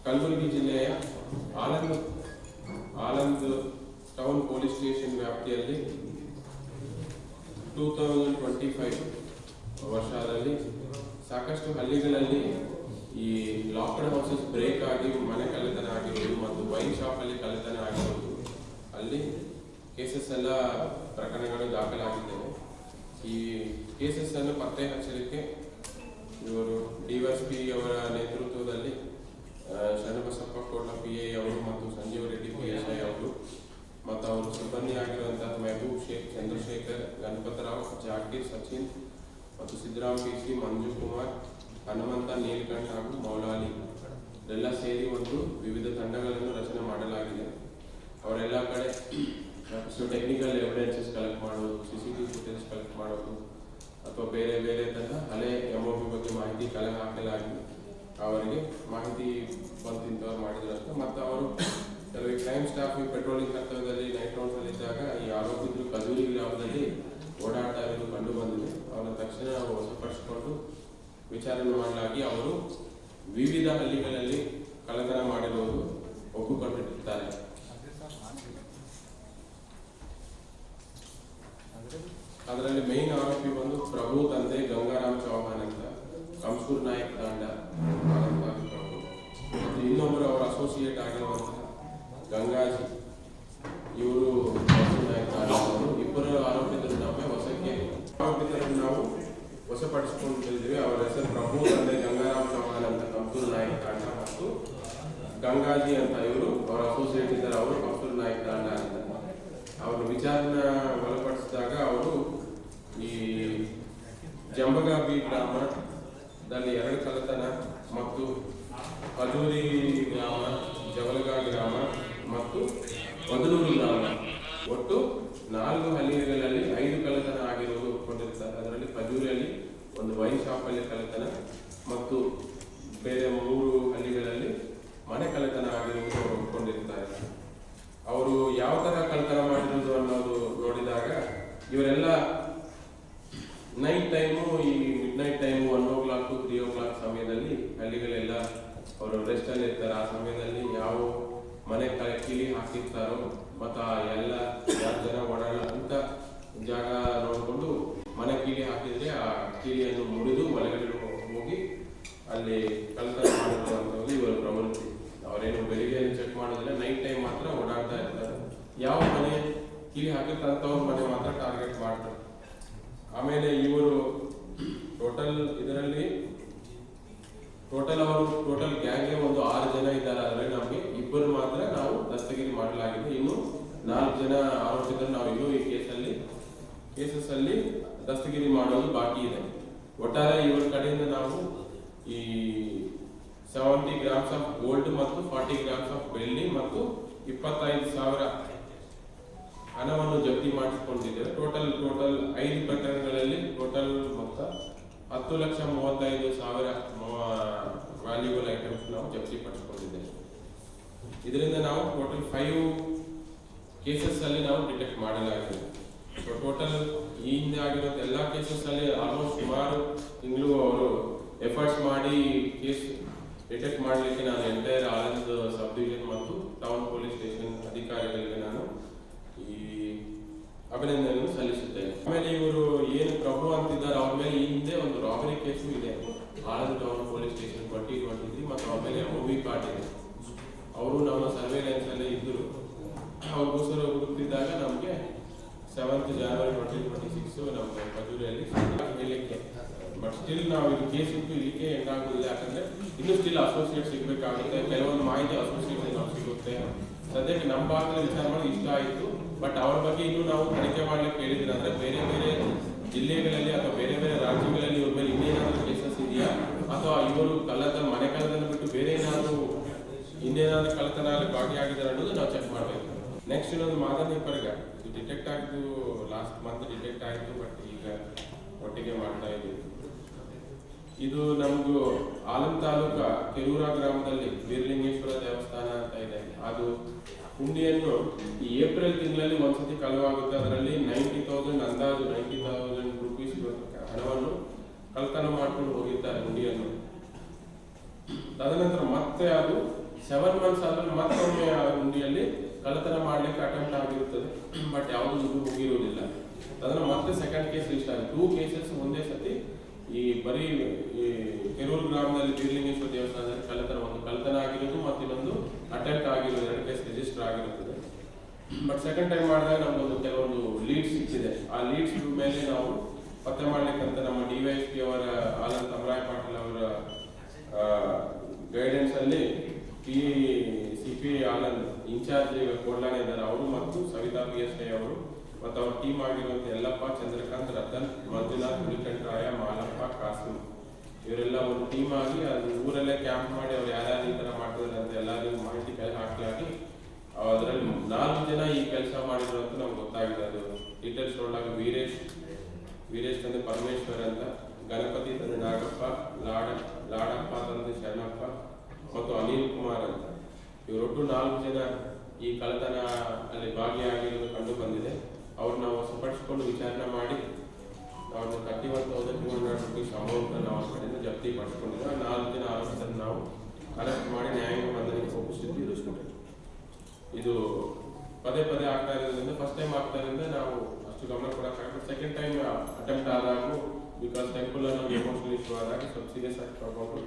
ಕಲಬುರಗಿ ಜಿಲ್ಲೆಯ Anand town police station ವ್ಯಾಪ್ತಿಯಲ್ಲಿ 2025 ವರ್ಷದಲ್ಲಿ ಸಾಕಷ್ಟು ಹಳ್ಳಿಗಳಲ್ಲಿ ಈ ಲಾಕ್ಡ್ ಹೌಸಸ್ ಬ್ರೇಕ್ ಆಗಿ ಮನೆ ಕಳ್ಳತನ ಆಗಿರುವುದು ಮತ್ತು ವೈನ್ ಶಾಪ್ ಅಲ್ಲಿ ಕಳ್ಳತನ ಆಗಿರುವುದು, ಅಲ್ಲಿ ಕೇಸಸ್ ಎಲ್ಲ ಪ್ರಕರಣಗಳು ದಾಖಲಾಗಿದ್ದೇವೆ. ಈ ಕೇಸಸ್ ಅನ್ನು ಪತ್ತೆ ಹಚ್ಚಲಿಕ್ಕೆ ಇವರು ಡಿವೈಎಸ್ಪಿ ಅವರ ನೇತೃತ್ವದಲ್ಲಿ ಶರಣಬಸಪ್ಪ ಕೋಡ್ಲ PI ಅವರು ಮತ್ತು ಸಂಜೀವ್ ರೆಡ್ಡಿ PSI ಅವರು ಮತ್ತು ಅವರು ಸಿಬ್ಬಂದಿ ಆಗಿರುವಂತಹ ಮೆಹಬೂಬ್ ಶೇಖ್, ಚಂದ್ರಶೇಖರ್, ಗಣಪತರಾವ್, ಜಾಕೀರ್, ಸಚಿನ್ ಮತ್ತು ಸಿದ್ದರಾಮ್ PC, ಮಂಜು ಕುಮಾರ್, ಹನುಮಂತ, ನೀಲಕಂಠ ಹಾಗೂ ಮೌಲಾಲಿ ಎಲ್ಲ ಸೇರಿ ಒಂದು ವಿವಿಧ ತಂಡಗಳನ್ನು ರಚನೆ ಮಾಡಲಾಗಿದೆ. ಅವರೆಲ್ಲ ಕಡೆ ಟೆಕ್ನಿಕಲ್ ಎವಿಡೆನ್ಸಸ್ ಕಲೆಕ್ಟ್ ಮಾಡೋದು, CCTV ಫುಟೇಜ್ ಕಲೆಕ್ಟ್ ಮಾಡೋದು ಅಥವಾ ಬೇರೆ ಬೇರೆ ತರಹ ಹಳೆ MOB ಬಗ್ಗೆ ಮಾಹಿತಿ ಕಲೆ ಹಾಕಲಾಗಿದೆ. ಅವರಿಗೆ ಮಾಹಿತಿ ಬಂತಿಂತವ್ರು ಮಾಡಿದ್ರು ಅಂತ. ಮತ್ತು ಅವರು ಕೆಲವು ಕ್ರೈಮ್ ಸ್ಟಾಫ್ ಪೆಟ್ರೋಲಿಂಗ್ ಕರ್ತವ್ಯದಲ್ಲಿ ನೈಟ್ ರೌಂಡ್ಸ್ ಅಲ್ಲಿ ಇದ್ದಾಗ ಈ ಆರೋಪಿತರು ಕಜೂರಿ ಗ್ರಾಮದಲ್ಲಿ ಓಡಾಡ್ತಾ ಇರೋದು ಕಂಡು ಬಂದಿದೆ. ಅವರ ತಕ್ಷಣ ವಶಪಡಿಸಿಕೊಂಡು ವಿಚಾರಣೆ ಮಾಡಲಾಗಿ ಅವರು ವಿವಿಧ ಹಳ್ಳಿಗಳಲ್ಲಿ ಕಳ್ಳತನ ಮಾಡಿರುವುದು ಒಪ್ಪಿಕೊಂಡಿರುತ್ತಾರೆ. ಅದರಲ್ಲಿ ಮೇನ್ ಆರೋಪಿ ಬಂದು ಪ್ರಭು ತಂದೆ ಗಂಗಾರಾಮ್ ಚೌಹಾನ್ ಅಂತ, ಕಂಸೂರ್ ನಾಯಕ್ ತಾಂಡ ಮತ್ತು ಇನ್ನೊಬ್ಬರು ಅವರ ಅಸೋಸಿಯೇಟ್ ಆಗಿರುವಂತಹ ಗಂಗಾಜಿ, ಇವರು ನಾಯಕ್ ತಾಂಡ ಅವರು. ಇಬ್ಬರು ಆರೋಪಿತರು ಆರೋಪಿತರನ್ನು ನಾವು ವಶಪಡಿಸಿಕೊಂಡಿದ್ದೇವೆ. ಅವರ ಹೆಸರು ಪ್ರಭು ತಂದೆ ಗಂಗಾರಾಮ್ ಚೌಹಾನ್ ಅಂತ, ಕಂಸೂರ್ ನಾಯಕ್ ತಾಂಡ, ಮತ್ತು ಗಂಗಾಜಿ ಅಂತ ಇವರು ಅವರ ಅಸೋಸಿಯೇಟ್ ಇದ್ದಾರೆ, ಅವರು ಕಂಸೂರ್ ನಾಯಕ್ ತಾಂಡ ಅಂತ. ಅವರು ವಿಚಾರಣೆ ಒಳಪಡಿಸಿದಾಗ ಅವರು ಈ ಜಂಬಗಾಬಿ ಗ್ರಾಮದಲ್ಲಿ 2 ಕಳ್ಳತನ ಮತ್ತು ಕಜೂರಿ ಗ್ರಾಮ, ಜವಲಗಾ ಗ್ರಾಮ ಮತ್ತು ಮದಲೂರು ಗ್ರಾಮ, ಒಟ್ಟು 4 ಹಳ್ಳಿಗಳಲ್ಲಿ 5 ಕಳ್ಳತನ ಆಗಿರುವುದು ಒಪ್ಪಿಕೊಂಡಿರ್ತಾರೆ. ಅದರಲ್ಲಿ ಕಜೂರಿಯಲ್ಲಿ ಒಂದು ವೈನ್ ಶಾಪ್ ಅಲ್ಲಿ ಕಳ್ಳತನ ಮತ್ತು ಬೇರೆ 3 ಹಳ್ಳಿಗಳಲ್ಲಿ ಮನೆ ಕಳ್ಳತನ ಆಗಿರುವುದು ಅವರು ಒಪ್ಪಿಕೊಂಡಿರ್ತಾರೆ. ಅವರು ಯಾವ ತರ ಕಳ್ಳತನ ಮಾಡಿರುವುದು ಅನ್ನೋದು ನೋಡಿದಾಗ ಇವರೆಲ್ಲ ನೈಟ್ ಟೈಮು, ಈ mid night time 1 o'clock to 3 o'clock ಸಮಯದಲ್ಲಿ ಹಳ್ಳಿಗಳೆಲ್ಲ ಅವರು ರೆಸ್ಟ್ ಅಲ್ಲಿ ಇರ್ತಾರೆ. ಆ ಸಮಯದಲ್ಲಿ ಯಾವ ಮನೆ ಕೀಲಿ ಹಾಕಿರ್ತಾರೋ ಮತ್ತು ಎಲ್ಲ ಯಾರು ಜನ ಓಡಾಡ ಅಂತ ಜಾಗ ನೋಡಿಕೊಂಡು ಮನೆ ಕೀಲಿ ಹಾಕಿದ್ರೆ ಆ ಕೀಲಿಯನ್ನು ಮುರಿದು ಒಳಗಡೆ ಹೋಗಿ ಅಲ್ಲಿ ಕಳ್ಳತನ ಮಾಡಿರುವಂಥದ್ದು ಇವರ ಪ್ರವೃತ್ತಿ. ಅವರೇನು ಬೆಳಿಗ್ಗೆ ಚೆಕ್ ಮಾಡೋದಿಲ್ಲ, ನೈಟ್ ಟೈಮ್ ಮಾತ್ರ ಓಡಾಡ್ತಾ ಇರ್ತಾರೆ. ಯಾವ ಮನೆ ಕೀಲಿ ಹಾಕಿರ್ತಂಥವ್ರ ಮನೆ ಮಾತ್ರ ಟಾರ್ಗೆಟ್ ಮಾಡ್ತಾರೆ. ಆಮೇಲೆ ಇವರು ಇದರಲ್ಲಿ ಟೋಟಲ್ ಗ್ಯಾಂಗ್ಗೆ ಒಂದು 6 ಜನ ಇದ್ದಾರೆ. ಅದರಲ್ಲಿ ನಮಗೆ 2 ಮಾತ್ರ ನಾವು ದಸ್ತಗಿರಿ ಮಾಡಲಾಗಿದೆ. ಇನ್ನು 4 ಜನ ಆರೋಪಿತರು ನಾವು ಇನ್ನೂ ಈ ಕೇಸಸ್ ಅಲ್ಲಿ ದಸ್ತಗಿರಿ ಮಾಡೋದು ಬಾಕಿ ಇದೆ. ಒಟ್ಟಾರೆ ಇವರ ಕಡೆಯಿಂದ ನಾವು ಈ 70 grams ಆಫ್ ಗೋಲ್ಡ್ ಮತ್ತು 40 grams ಆಫ್ ಬೆಳ್ಳಿ ಮತ್ತು 25,000 ಹಣವನ್ನು ಜಪ್ತಿ ಮಾಡಿಸಿಕೊಂಡಿದ್ದೇವೆ. ಟೋಟಲ್ 5 ಪ್ರಕರಣಗಳಲ್ಲಿ ಟೋಟಲ್ ಮೊತ್ತ 10,35,000 ವ್ಯಾಲ್ಯೂಬಲ್ ಐಟಮ್ಸ್ ನಾವು ಜಪ್ತಿ ಪಡಿಸಿಕೊಂಡಿದ್ದೇವೆ. ಇದರಿಂದ ನಾವು ಟೋಟಲ್ 5 ಕೇಸಸ್ ಅಲ್ಲಿ ನಾವು ಡಿಟೆಕ್ಟ್ ಮಾಡಲಾಗಿದೆ. ಟೋಟಲ್ ಈ ಹಿಂದೆ ಆಗಿರೋ ಎಲ್ಲ ಕೇಸಸ್ ಅಲ್ಲಿ ಆಲ್ಮೋಸ್ಟ್ ಸುಮಾರು ತಿಂಗಳು ಅವರು ಎಫರ್ಟ್ಸ್ ಮಾಡಿ ಕೇಸ್ ಡಿಟೆಕ್ಟ್ ಮಾಡಲಿಕ್ಕೆ ನಾನು ಎಂಟೈರ್ ಆನಂದ್ ಸಬ್ ಡಿವಿಷನ್ ಮತ್ತು ಟೌನ್ ಪೊಲೀಸ್ ಸ್ಟೇಷನ್ ಅಧಿಕಾರಿಗಳಿಗೆ ನಾನು ಈ ಅಭಿನಂದನೆಯನ್ನು ಸಲ್ಲಿಸುತ್ತೇನೆ. ಆಮೇಲೆ ಇವರು ಏನು ಪ್ರಭು ಅಂತಿದ್ದಾರೆ, ಅವ್ರ ಮೇಲೆ ಈ ಹಿಂದೆ ಒಂದು ರಾಬರಿ ಕೇಸು ಇದೆ ಆನಂದ್ ಟೌನ್ ಪೊಲೀಸ್ ಸ್ಟೇಷನ್ 2023 ಮತ್ತು ಆಮೇಲೆ MOB ಕಾರ್ಡ್ ಇದೆ. ಅವರು ನಮ್ಮ ಸರ್ವೇಲೆನ್ಸ್ ಅಲ್ಲೇ ಇದ್ದರು. ಅವ್ರಿಗೋಸ್ಕರ ಹುಡುಕ್ತಿದ್ದಾಗ ನಮಗೆ 7th January 2026 ನಮ್ಮ ಕಜೂರಿಯಲ್ಲಿ ಹೇಳಲಿಕ್ಕೆ, ಬಟ್ ಸ್ಟಿಲ್ ನಾವು ಇದು ಕೇಸ್ ಇಟ್ಟು ಇಲ್ಲಿಗೆ ಹೆಂಗಾಗುದಿಲ್ಲ. ಯಾಕಂದ್ರೆ ಇನ್ನೂ ಸ್ಟಿಲ್ ಅಸೋಸಿಯೇಟ್ ಸಿಗಬೇಕಾಗುತ್ತೆ. ಕೆಲವೊಂದು ಮಾಹಿತಿ ಅಸೋಸಿಯೇಟ್ ನಾವು ಸಿಗುತ್ತೆ. ಸದ್ಯಕ್ಕೆ ನಮ್ಮ ಭಾಗದಲ್ಲಿ ವಿಚಾರ ಮಾಡಿ ಇಷ್ಟ ಆಯಿತು. ಬಟ್ ಅವ್ರ ಬಗ್ಗೆ ಇನ್ನೂ ನಾವು ತನಿಖೆ ಮಾಡ್ಲಿಕ್ಕೆ ಹೇಳಿದ್ರೆ ಅಂದ್ರೆ ಬೇರೆ ಬೇರೆ ಜಿಲ್ಲೆಗಳಲ್ಲಿ ಅಥವಾ ಬೇರೆ ಬೇರೆ ರಾಜ್ಯಗಳಲ್ಲಿ ಇವ್ರ ಮೇಲೆ ಇನ್ನೇನಾದ್ರೂ ಕೇಸಸ್ ಇದೆಯಾ ಅಥವಾ ಇವರು ಮನೆ ಕಳ್ಳತನ ಬಿಟ್ಟು ಬೇರೆ ಏನಾದರೂ ಇನ್ನೇನಾದ್ರೂ ಕಳ್ಳತನ ಭಾಗಿಯಾಗಿದ್ದಾರೆ ಅನ್ನೋದು ನಾವು ಚೆಕ್ ಮಾಡಬೇಕು. ನೆಕ್ಸ್ಟ್ ಇನ್ನೊಂದು ಮಾದರಿ ಪರಗ ಇದು ಡಿಟೆಕ್ಟ್ ಆಗಿದ್ದು ಲಾಸ್ಟ್ ಮಂತ್ ಡಿಟೆಕ್ಟ್ ಆಯಿತು. ಬಟ್ ಈಗ ಒಟ್ಟಿಗೆ ಮಾಡ್ತಾ ಇದ್ದೀವಿ. ಇದು ನಮಗೂ ಆಲಂ ತಾಲೂಕ ಕೆರೂರ ಗ್ರಾಮದಲ್ಲಿ ವೀರಲಿಂಗೇಶ್ವರ ದೇವಸ್ಥಾನ ಅಂತ ಇದೆ. ಅದು ಹುಂಡಿಯನ್ನು ಈ ಏಪ್ರಿಲ್ ತಿಂಗಳಲ್ಲಿ ಒಂದ್ಸತಿ ಕಳುವಾಗುತ್ತೆ. ಅದರಲ್ಲಿ 90,000 ಅಂದಾಜು 90,000 ರುಪೀಸ್ ಹಣವನ್ನು ಕಳ್ತನ ಮಾಡ್ಕೊಂಡು ಹೋಗಿದ್ದಾರೆ ಹುಂಡಿಯನ್ನು. ತದನಂತರ ಮತ್ತೆ ಅದು 7 months ಆದ್ಮೇಲೆ ಮತ್ತೊಮ್ಮೆ ಆ ಹುಂಡಿಯಲ್ಲಿ ಕಳ್ಳತನ ಮಾಡ್ಲಿಕ್ಕೆ ಅಟೆಂಪ್ಟ್ ಆಗಿರುತ್ತದೆ, ಬಟ್ ಯಾವುದು ದುಡ್ಡು ಹೋಗಿರುವುದಿಲ್ಲ. ಅದನ್ನ ಮತ್ತೆ ಸೆಕೆಂಡ್ ಕೇಸ್ ರಿಜಿಸ್ಟರ್ ಆಗಿದೆ. 2 ಕೇಸಸ್ ಒಂದೇ ಸತಿ ಈ ಬರೀ ಈ ಕೆರೂರು ಗ್ರಾಮದಲ್ಲಿ ವೀರಲಿಂಗೇಶ್ವರ ದೇವಸ್ಥಾನದಲ್ಲಿ ಒಂದು ಕಳ್ಳತನ ಆಗಿರೋದು ಮತ್ತು ಇನ್ನೊಂದು ಅಟೆಂಪ್ಟ್ ಆಗಿರೋದು 2 ಕೇಸ್ ರಿಜಿಸ್ಟರ್ ಆಗಿರುತ್ತದೆ. ಬಟ್ ಸೆಕೆಂಡ್ ಟೈಮ್ ಮಾಡಿದಾಗ ನಮ್ಗೊಂದು ಕೆಲವೊಂದು ಲೀಡ್ಸ್ ಸಿಕ್ಕಿದೆ. ಆ ಲೀಡ್ಸ್ ಮೇಲೆ ನಾವು ಪತ್ತೆ ಮಾಡ್ಲಿಕ್ಕಂತ ನಮ್ಮ DYSP ಅವರ ಆಲಂ ತಮರಾಯ ಪಾಟೀಲ್ ಅವರ ಗೈಡೆನ್ಸ್ ಅಲ್ಲಿ CP ಆಲಂ ಇನ್ಚಾರ್ಜ್ ಕೋಡ್ಲಾನೆ ಇದ್ದಾರೆ ಅವರು ಮತ್ತು ಸವಿತಾ PSI ಅವರು ಮತ್ತು ಅವ್ರ ಟೀಮ್ ಆಗಿರುವಂತ ಯಲ್ಲಪ್ಪ, ಚಂದ್ರಕಾಂತ್, ರತನ್, ಮಂಜುನಾಥ್, ಮುನಿಕಂಠರಾಯ, ಮಾಲಪ್ಪ, ಕಾಸಿಂ ಇವರೆಲ್ಲ ಒಂದು ಟೀಮ್ ಆಗಿ ಅದು ಊರಲ್ಲೇ ಕ್ಯಾಂಪ್ ಮಾಡಿ ಅವ್ರು ಯಾರ್ಯಾರು ಈ ತರ ಮಾಡ್ತಿದ್ದಾರೆ ಅಂತ ಎಲ್ಲರಿಗೂ ಮಾಹಿತಿ ಹಾಕಲಾಗಿ ಅದರಲ್ಲಿ 4 ಜನ ಈ ಕೆಲಸ ಮಾಡಿದ್ರು ಅಂತ ನಮ್ಗೆ ಗೊತ್ತಾಗಿದೆ. ಅದು ಡೀಟೇಲ್ಸ್ ನೋಡಿದಾಗ ವೀರೇಶ್ ತಂದೆ ಪರಮೇಶ್ವರ್ ಅಂತ, ಗಣಪತಿ ತಂದೆ ನಾಗಪ್ಪ, ಲಾಡಪ್ಪ ತಂದೆ ಶರಣಪ್ಪ ಮತ್ತು ಅನಿಲ್ ಕುಮಾರ್ ಅಂತ, ಇವರೊಟ್ಟು 4 ಜನ ಈ ಕಳ್ಳತನ ಅಲ್ಲಿ ಭಾಗಿಯಾಗಿರೋದು ಕಂಡು ಬಂದಿದೆ. ಅವ್ರನ್ನ ನಾವು ವಶಪಡಿಸಿಕೊಂಡು ವಿಚಾರಣೆ ಮಾಡಿ ಅವ್ರನ್ನ 31,200 ರುಪೀಸ್ ಅಮೌಂಟ್ ನಾವು ಅವ್ರ ಕಡೆಯಿಂದ ಜಪ್ತಿ ಪಡಿಸ್ಕೊಂಡಿದ್ದೆ. 4 ಜನ ಆರೋಪಿತರನ್ನು ನಾವು ಅರೆಸ್ಟ್ ಮಾಡಿ ನ್ಯಾಯಾಂಗ ಬಂಧನಕ್ಕೆ ಒಪ್ಪಿಸಿದ್ದು ಇರಿಸ್ಕೊಂಡಿದ್ವಿ. ಇದು ಪದೇ ಆಗ್ತಾ ಇರೋದ್ರಿಂದ ಫಸ್ಟ್ ಟೈಮ್ ಆಗ್ತಾ ಇರೋದ್ರಿಂದ ನಾವು ಅಷ್ಟು ಗಮನ ಕೊಡೋಕ್ಕಾಗಲ್ಲ. ಸೆಕೆಂಡ್ ಟೈಮ್ ಅಟೆಂಪ್ಟ್ ಆದಾಗೂ ಬಿಕಾಸ್ ಟೆಂಪಲ್ ನಮ್ಗೆ ಎಮೋಷನಲ್ ಇಶ್ಯೂ ಆದಾಗ ಸ್ವಲ್ಪ ಸೀರಿಯಸ್ ಆಗಿ ತಗೊಂಡು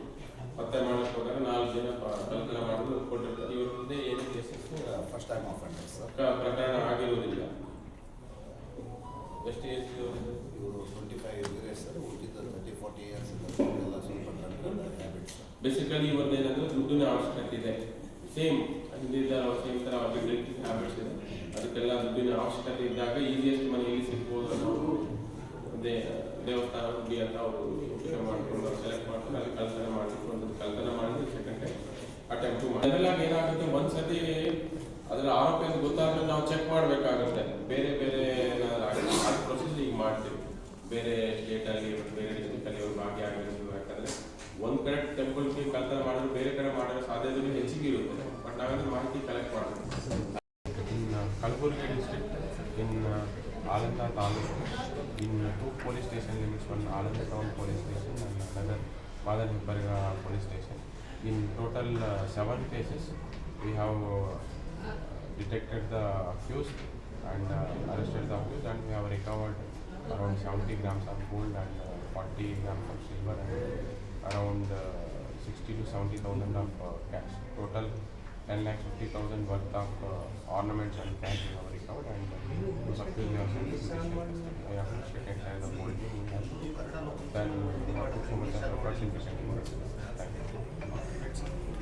ಪತ್ತೆ ಮಾಡಕ್ಕೆ ಹೋದಾಗ 4 ಜನ ಕಳ್ಳತನ ಮಾಡೋದು ಕೊಟ್ಟಿರ್ತಾರೆ. ಇವ್ರ ಮುಂದೆ ಏನು ಕೇಸಸ್ ಫಸ್ಟ್ ಟೈಮ್ ಆಫೆಂಡರ್ಸ್ ಪ್ರಕರಣ ಆಗಿರುವುದಿಲ್ಲ. ಎಷ್ಟು ಏಜ್ ಇವರು 25 ಇಯರ್ಸ್ ಸರ್, ಉಳಿದಿದ್ದ 30-40 ಇಯರ್ಸ್ ಎಲ್ಲ ಸ್ವಲ್ಪ ಹ್ಯಾಬಿಟ್ಸ್. ಬೇಸಿಕಲಿ ಇವ್ರದ್ದು ಏನಂದ್ರೆ ದುಡ್ಡಿನ ಅವಶ್ಯಕತೆ ಇದೆ. ಸೇಮ್ ತರ ಡ್ರಿಂಕಿಂಗ್ ಹ್ಯಾಬಿಟ್ಸ್ ಇದೆ. ಅದಕ್ಕೆಲ್ಲ ದುಡ್ಡಿನ ಅವಶ್ಯಕತೆ ಇದ್ದಾಗ ಈಸಿಯೆಸ್ಟ್ ಮನೆಯಲ್ಲಿ ಸಿಗ್ಬೋದು ಅನ್ನೋದು ದೇವಸ್ಥಾನ ಹುಡ್ಡಿ ಅಂತ ಅವರು ಯೋಚನೆ ಮಾಡಿಕೊಂಡು ಸೆಲೆಕ್ಟ್ ಮಾಡ್ಕೊಂಡು ಅಲ್ಲಿ ಕಳ್ತನ ಮಾಡಿಕೊಂಡು ಕಳ್ತನ ಮಾಡಿದ್ರೆ ಸೆಕೆಂಡ್ ಟೈಮ್ ಅಟೆಂಪ್ಟ್ ಮಾಡಿ. ಜನರಲ್ ಏನಾಗುತ್ತೆ, ಒಂದ್ಸತಿ ಅದರ ಆರೋಪ ಅಂತ ಗೊತ್ತಾದ್ಮೇಲೆ ನಾವು ಚೆಕ್ ಮಾಡಬೇಕಾಗುತ್ತೆ. ಬೇರೆ ಏನಾದ್ರು ಆಗುತ್ತೆ ಆ ಪ್ರೊಸೀಜರ್ ಈಗ ಮಾಡ್ತೀವಿ. ಬೇರೆ ಸ್ಟೇಟಲ್ಲಿ ಬೇರೆ ಡಿಸ್ಟ್ರಿಕ್ಟಲ್ಲಿ ಅವರು ಭಾಗಿಯಾಗಿರೋದು. ಯಾಕಂದ್ರೆ ಒಂದ್ ಕಡೆ ಟೆಂಪಲ್ಗೆ ಕಳ್ತನ ಮಾಡಿದ್ರೆ ಬೇರೆ ಕಡೆ ಮಾಡೋ ಸಾಧ್ಯತೆ ಹೆಚ್ಚಿಗೆ ಇರುತ್ತೆ. ಬಟ್ ನಾವೇನಾದ್ರೂ ಮಾಹಿತಿ ಕಲೆಕ್ಟ್ ಮಾಡಬೇಕು. In Kalaburagi district, in Aland taluk, in 2 police station limits, one Alanda town police station and another Badar Hibbarga police station. In total 7 cases we have detected the accused and arrested the accused, and we have recovered around 70 grams of gold and 40 grams of silver and around 60 to 70,000 of cash. Total 10,50,000 worth of ornaments and cash we have recovered, and those accused we have sent to judicial custody. I have stated and the gold then put so much of efforts in presenting. Thank you.